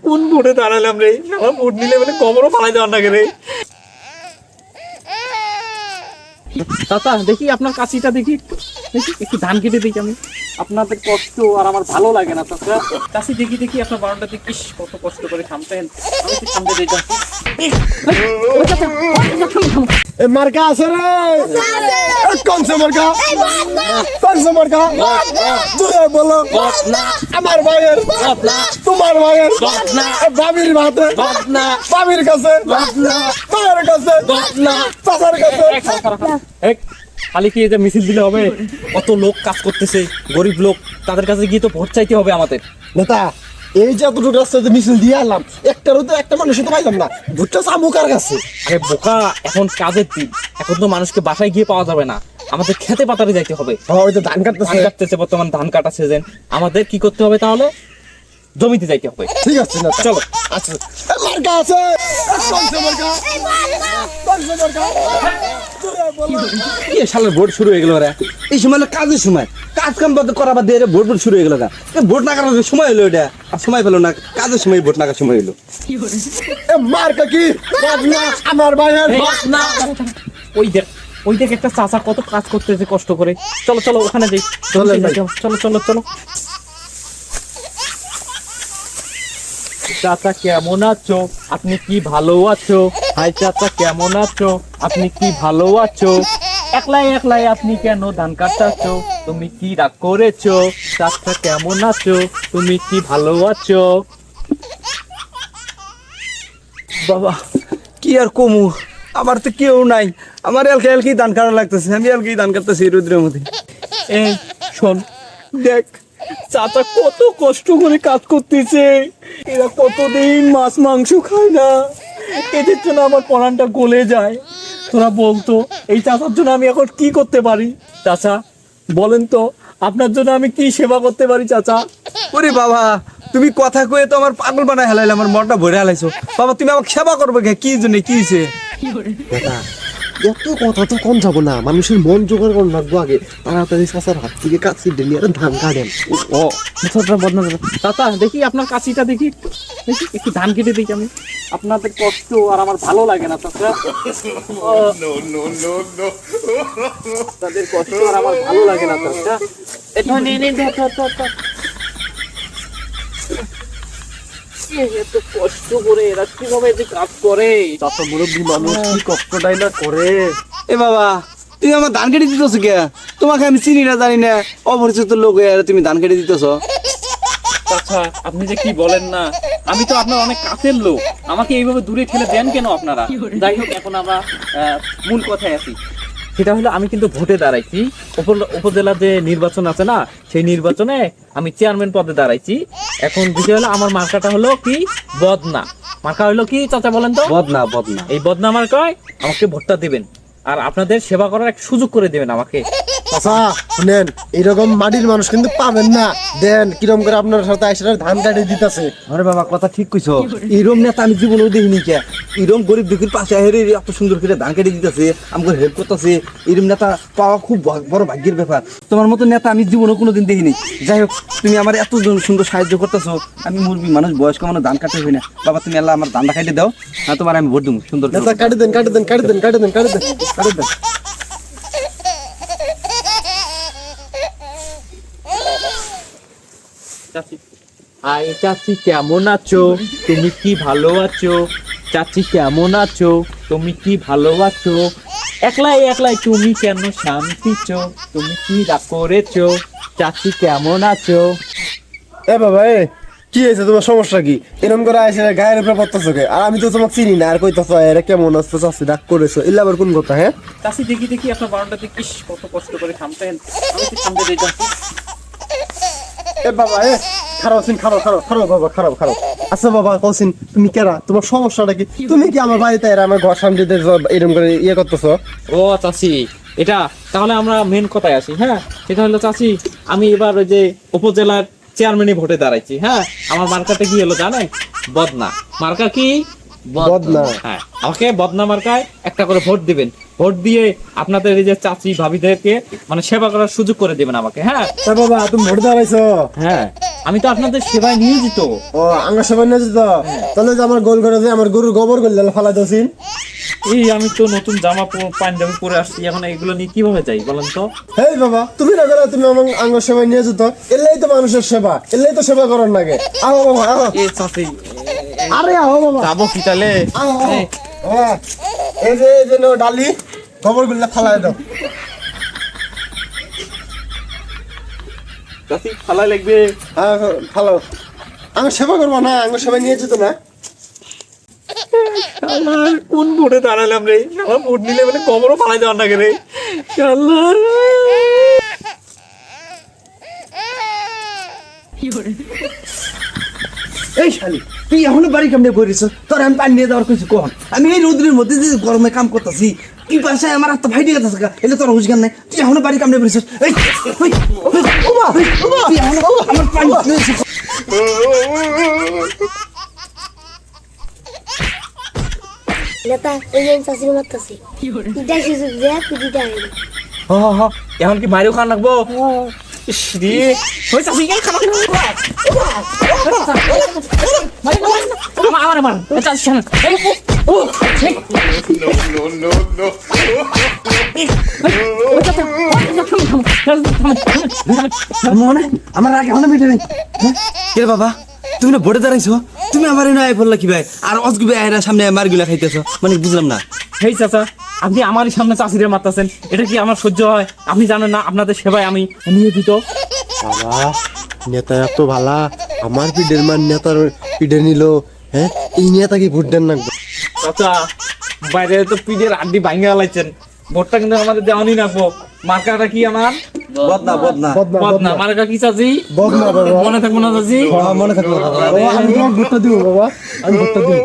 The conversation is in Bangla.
কোন ভোটে দাঁড়ালাম রে, আমার ভোট নিলে বলে কবরও ফালাই দেওয়ার না রে। চাচা দেখি আপনার কাশিটা দেখি, একটু ধান কেটে দেখি আমি। আপনাদের কষ্ট আর আমার ভালো লাগে না চাচা। কাশি দেখি দেখি আপনার বারোটা দেখি, কত কষ্ট করে খামতেন, আমি একটু খামতে দিই। মার্কা আছে রে, কোন সে মার্কা, কোন সে মার্কা, জোরে বলো। আমার ভাইয়ের, তোমার ভাইয়ের, বাবির ভাতে, বাবির কাছে, মায়ের কাছে, চাচার কাছে। খালি কি যে মিছিল দিলে হবে? কত লোক কাজ করতেছে, গরিব লোক, তাদের কাছে গিয়ে তো ভোট চাইতে হবে আমাদের। নেতা এই যে এতটুকু রাস্তাতে মিছিল দিয়ে আনলাম, একটারও তো একটা মানুষই তো পাইলাম না, ভোটটা চাবো কার কাছে? আরে বোকা, এখন কাজের দিন, এখন তো মানুষকে বাসায় গিয়ে পাওয়া যাবে না, আমাদের খেতে পাতারে যাইতে হবে। ওই তো ধান কাটতেছে, বর্তমান ধান কাটা সিজন, আমাদের কি করতে হবে তাহলে? জমিতে যাইতে হবে। ঠিক আছে না, চলো। আচ্ছা মার্কা আছে, কোন সে মার্কা, কোন সে মার্কা, জোরে বলো। কি শালার ভোট শুরু হয়ে গেল রে, এই সময় হলো কাজের সময়, কাজ কাম করা বাদ দিয়ে ভোট শুরু হয়ে গেল। ভোট না করার সময় হলো এটা, আর সময় পেলো না, কাজের সময় ভোট না করার সময় হলো। মার্কা কি বদনা, আমার ভাইয়ের না, ওই দেখ একটা চাচা কত কাজ করতেছে কষ্ট করে। চলো চলো ওখানে যাই, চলো চলো চলো চলো। চাচা কেমন আছো? আপনি কি ভালো আছো? হাই চাচা কেমন আছো? আপনি কি ভালো আছো? একলাই একলাই আপনি কেন ধান কাটতেছো? তুমি কি রাগ করেছো? চাচা কেমন আছো? তুমি কি ভালো আছো? বাবা কি আর কমু, আমার তো কেউ নাই, আমার এলকে এলকেই ধান কাটা লাগতেছে, আমি এলকেই ধান কাটতেছি রোদ্রের মধ্যে। এই শোন, দেখ চাচা কত কষ্ট করে কাজ করতেছে, এরা কতদিন মাছ মাংস খায় না, এদের জন্য আমার পরানটা গলে যায়। তোরা বলতো এই চাচার জন্য আমি এখন কি করতে পারি? চাচা বলেন তো, আপনার জন্য আমি কি সেবা করতে পারি চাচা? ওরে বাবা, তুমি কথা কয়ে তো আমার পাগল বানায় হেলাইলে, আমার মনটা ভরে হেলাইছো। বাবা তুমি আমাকে সেবা করবে কে? কি জন্য, কি হয়েছে? নেতা এত কথা তো কম যাবো না, মানুষের মন জোগাড় করে রাখবো আগে, তাড়াতাড়ি চাচার হাত থেকে কাছি ডেলি আর ধান কাটেন। ও বদনাম। চাচা দেখি আপনার কাশিটা দেখি, একটু ধান কেটে দেখি আমি। আপনাদের কষ্ট আর আমার ভালো লাগে না চাচা, তাদের কষ্ট আর আমার ভালো লাগে না চাচা। এটা নিয়ে নিন, এত কষ্ট করে এরা কিভাবে যে কাজ করে? চাচা মুরব্বী মানুষ কি কষ্টটাই না করে। এ বাবা তুমি আমার ধান কেটে দিতেছো কে? তোমাকে আমি চিনি না জানি না, অপরিচিত লোক হয়ে তুমি ধান কেটে দিতেছো। চাচা আপনি যে কি বলেন না, আমি তো আপনার অনেক কাছের লোক, আমাকে এইভাবে দূরে ঠেলে দেন কেন আপনারা? যাই হোক, এখন আমরা মূল কথায় আসি। সেটা হলো আমি কিন্তু ভোটে দাঁড়াইছি, উপজেলার যে নির্বাচন আছে না, সেই নির্বাচনে আমি চেয়ারম্যান পদে দাঁড়াইছি। এখন বিষয় হলো আমার মার্কাটা হলো কি বদনা। মার্কা হলো কি চাচা বলেন তো? বদনা। বদনা এই বদনা মার্কায় আমাকে ভোটটা দিবেন, আর আপনাদের সেবা করার এক সুযোগ করে দেবেন আমাকে। চাচা শুনেন, এরকম মাটির মানুষ কিন্তু পাবেন না, দেন কিরম করে আপনার সাথে এসে ধান কাটে দিতেছে। আরে বাবা কথা ঠিক কইছো, এরম নেতা আমি জীবনেও দেখিনি কে। এরম গরিব দুঃখীর পাশে হেরে এত সুন্দর করে ধান কেটে দিতেছে, আমাকে হেল্প করতেছে, এরম নেতা পাওয়া খুব বড় ভাগ্যের ব্যাপার। তোমার মতো নেতা আমি জীবনেও কোনোদিন দেখিনি। যাই হোক, তুমি আমার এত সুন্দর সাহায্য করতেছো, আমি মুরবি মানুষ, বয়স্ক মানুষ, ধান কাটতে হই না। বাবা তুমি আল্লাহ আমার ধানটা কাটে দাও, আর তোমার আমি ভোট দেবো সুন্দর করে। নেতা কাটে দেন, কাটে দেন, কাটে দেন, কাটে দেন, কাটে দেন, কাটে দেন। আই চাচি কেমন আছো? তুমি কি ভালো আছো? চাচি কেমন আছো? তুমি কি ভালো আছো? একলাই একলাই তুমি কেন শান্তিছো? তুমি কি রাগ করেছো? চাচি কেমন আছো? এ বাবা এ কি হয়েছে, তোমার সমস্যা কি? এরকম করে এসে গায়ের উপরে পড়তেছো কে? আর আমি তো তোমাকে চিনি না, আর কইতাছো এরা কেমন আছো, চাচি ডাক করেছো, এলা আবার কোন কথা? হ্যাঁ চাচি দেখি দেখি আপনার বারান্দা দেখি, কত কষ্ট করে খামতেন, আমি তো খামতে দিই চাচি। এ বাবা এ খারাপ আছেন, খারাপ খারাপ খারাপ বাবা, খারাপ খারাপ। আচ্ছা বাবা কৌছিন, তুমি কেরা, তোমার সমস্যাটা কি? তুমি কি আমার বাড়িতে এরা আমার ঘর সামনে এরকম করে ইয়ে করতেছো? ও চাচি, এটা তাহলে আমরা মেন কথায় আসি। হ্যাঁ, সেটা হলো চাচি, আমি এবার ওই যে উপজেলার চেয়ারম্যানই ভোটে দাঁড়াইছি। হ্যাঁ, আমার মার্কাটা কি হলো জানেন? বদনা। মার্কা কি? বদনা। হ্যাঁ, আমাকে বদনা মার্কায় একটা করে ভোট দিবেন। ভোট দিয়ে আপনাদের এই যে চাচি ভাবিদেরকে মানে সেবা করার সুযোগ করে দেবেন আমাকে। হ্যাঁ তা বাবা তুমি ভোট দাঁড়াইছো? হ্যাঁ, আমি তো আপনাদের সেবায় নিয়োজিত। ও আঙ্গা সবাই নিয়ে যেত, তাহলে যে আমার গোল করে যে আমার গরুর গোবর করলে ফালাই দোসিন। এই আমি তো নতুন জামা পাঞ্জাবি পরে আসছি, এখন এগুলো নিয়ে কিভাবে যাই বলেন তো? হেই বাবা তুমি না গেলে তুমি আমার আঙ্গ সেবাই নিয়ে যেত, এলেই তো মানুষের সেবা, এলেই তো সেবা করার লাগে। আহো বাবা আহো। এ চাচি আরে আহো বাবা যাবো কি তাহলে? আহো আহো। এই, হ্যাঁ, এই যে নাও ডালি, গোবর গুলো ফালাই দাও। চাচি ফালাই লাগবে। হ্যাঁ ভালো, আমি সেবা করবো না, আঙ্গ সেবাই নিয়ে যেত না। আল্লাহ, কোন ভোটে দাঁড়ালাম রে? আমার ভোট নিলে মানে কবরও ফালাই দেওয়ার নাকি রে? আল্লাহ, এই শালি তুই এখনো বাড়ি কেমনে করিস? তোর আমি পানি নিয়ে দেওয়ার কিছু কখন? আমি এই রোদ্রের মধ্যে যে গরমে কাম করতেছি, কি পাশে আমার হাত ভাই দিয়ে গেছে, এলে তোর হুশ জ্ঞান নাই? তুই এখনো বাড়ি কেমনে করিস? এই ওই, ওই, ওমা, ওমা, তুই এখনো আমার পানি নিয়ে- নেতা এই যে চাষির মারতাছি এটা সুযোগ দেয়া পিটিটা আইলো এখন কি মারিও খান রাখবো? ইস রে, ওই চাচি কে খানা খানা আমার চাচি শান মনে আমার রাগ এখনো মিটে নাই। হ্যাঁ? কে রে বাবা, তুমি না ভোটে দাঁড়াইছো, তুমি আমার এনে আয় পড়লা কি ভাই? আর অজগুবে আয়রা সামনে মারগুলা খাইতেছো, মানে বুঝলাম না। হেই চাচা, আপনি আমারই সামনে চাষিরে মারতেছেন, এটা কি আমার সহ্য হয়? আপনি জানেন না আপনাদের সেবায় আমি নিয়োজিত। বাবা নেতা এত ভালা, আমার পিঠের মান নেতার পিঠে নিল। হ্যাঁ, এই নেতাকে ভোট দেন না। চাচা বাইরে তো পিঠের আড্ডি ভাঙ্গা লাইছেন, ভোটটা কিন্তু আমাদের দেওয়ানি রাখবো। মার্কাটা কি আমার? বদনা বদনা বদনা। মার্কা কি চাচি? বদনা বাবা। মনে থাকবো না চাচি? মনে থাকলো বাবা, আমি তোমার ভোটটা দিব বাবা, আমি ভোটটা দিব।